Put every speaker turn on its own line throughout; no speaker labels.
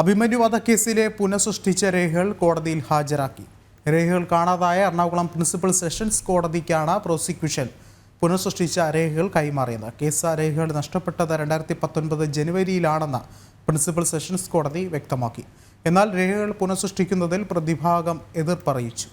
അഭിമന്യു വധക്കേസിലെ പുനഃസൃഷ്ടിച്ച രേഖകൾ കോടതിയിൽ ഹാജരാക്കി. രേഖകൾ കാണാതായ എറണാകുളം പ്രിൻസിപ്പൽ സെഷൻസ് കോടതിക്കാണ് പ്രോസിക്യൂഷൻ പുനഃസൃഷ്ടിച്ച രേഖകൾ കൈമാറിയത്. കേസ് രേഖകൾ നഷ്ടപ്പെട്ടത് 2019 ജനുവരിയിലാണെന്ന് പ്രിൻസിപ്പൽ സെഷൻസ് കോടതി വ്യക്തമാക്കി. എന്നാൽ രേഖകൾ പുനഃസൃഷ്ടിക്കുന്നതിൽ പ്രതിഭാഗം എതിർപ്പറിയിച്ചു.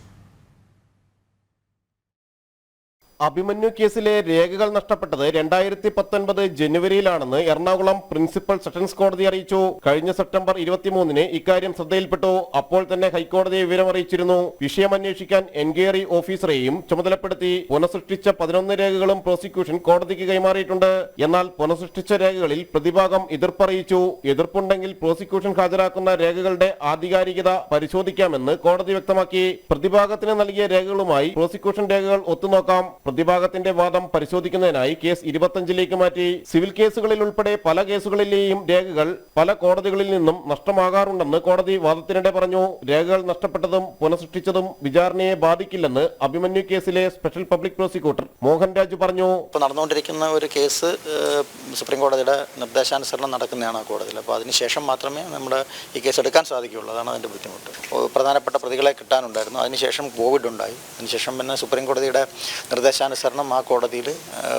അഭിമന്യു കേസിലെ രേഖകൾ നഷ്ടപ്പെട്ടത് 2019 ജനുവരിയിലാണെന്ന് എറണാകുളം പ്രിൻസിപ്പൽ സെഷൻസ് കോടതി അറിയിച്ചു. കഴിഞ്ഞ സെപ്റ്റംബർ 23-ന് ഇക്കാര്യം ശ്രദ്ധയിൽപ്പെട്ടു. അപ്പോൾ തന്നെ ഹൈക്കോടതിയെ വിവരമറിയിച്ചിരുന്നു. വിഷയം അന്വേഷിക്കാൻ എൻക്വയറി ഓഫീസറെയും ചുമതലപ്പെടുത്തി. പുനഃസൃഷ്ടിച്ച 11 രേഖകളും പ്രോസിക്യൂഷൻ കോടതിക്ക് കൈമാറിയിട്ടുണ്ട്. എന്നാൽ പുനഃസൃഷ്ടിച്ച രേഖകളിൽ പ്രതിഭാഗം എതിർപ്പറിയിച്ചു. എതിർപ്പുണ്ടെങ്കിൽ പ്രോസിക്യൂഷൻ ഹാജരാക്കുന്ന രേഖകളുടെ ആധികാരികത പരിശോധിക്കാമെന്ന് കോടതി വ്യക്തമാക്കി. പ്രതിഭാഗത്തിന് നൽകിയ രേഖകളുമായി പ്രോസിക്യൂഷൻ രേഖകൾ ഒത്തുനോക്കാം. പ്രതിഭാഗത്തിന്റെ വാദം പരിശോധിക്കുന്നതിനായി കേസ് 25ലേക്ക് മാറ്റി. സിവിൽ കേസുകളിൽ ഉൾപ്പെടെ പല കേസുകളിലെയും രേഖകൾ പല കോടതികളിൽ നിന്നും നഷ്ടമാകാറുണ്ടെന്ന് കോടതി വാദത്തിനിടെ പറഞ്ഞു. രേഖകൾ നഷ്ടപ്പെട്ടതും പുനഃസൃഷ്ടിച്ചതും വിചാരണയെ ബാധിക്കില്ലെന്ന് അഭിമന്യു കേസിലെ special public prosecutor Mohan Raju പറഞ്ഞു.
ഇപ്പോൾ നടന്നുകൊണ്ടിരിക്കുന്ന ഒരു കേസ് സുപ്രീം കോടതിയുടെ നിർദ്ദേശാനുസരണം നടക്കുന്നതാണ് ആ കോടതിയിൽ. അപ്പോൾ അതിനുശേഷം മാത്രമേ നമ്മുടെ ഈ കേസ് എടുക്കാൻ സാധിക്കുകയുള്ളൂ. അതാണ് അതിൻ്റെ ബുദ്ധിമുട്ട്. പ്രധാനപ്പെട്ട പ്രതികളെ കിട്ടാനുണ്ടായിരുന്നു. അതിനുശേഷം കോവിഡ് ഉണ്ടായി. അതിനുശേഷം പിന്നെ സുപ്രീം കോടതിയുടെ നിർദ്ദേശാനുസരണം ആ കോടതിയിൽ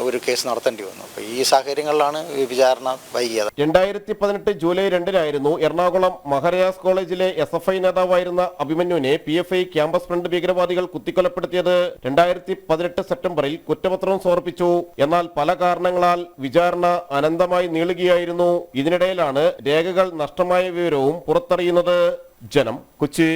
ഒരു കേസ് നടത്തേണ്ടി വന്നു. അപ്പോൾ ഈ സാഹചര്യങ്ങളിലാണ് വിചാരണ വൈകിയത്.
2018 ജൂലൈ 2-നായിരുന്നു എറണാകുളം മഹാരാജാസ് കോളേജിലെ SFI നേതാവായിരുന്ന അഭിമന്യുവിനെ PFI ക്യാമ്പസ് ഫ്രണ്ട് ഭീകരവാദികൾ കുത്തിക്കൊലപ്പെടുത്തിയത്. 2018 സെപ്റ്റംബറിൽ കുറ്റപത്രവും സമർപ്പിച്ചു. എന്നാൽ പല കാരണങ്ങളാൽ വിചാരണ അനന്തമായി നീളുകയായിരുന്നു. ഇതിനിടയിലാണ് രേഖകൾ നഷ്ടമായ വിവരവും പുറത്തറിയുന്നത്. ജനം, കൊച്ചി.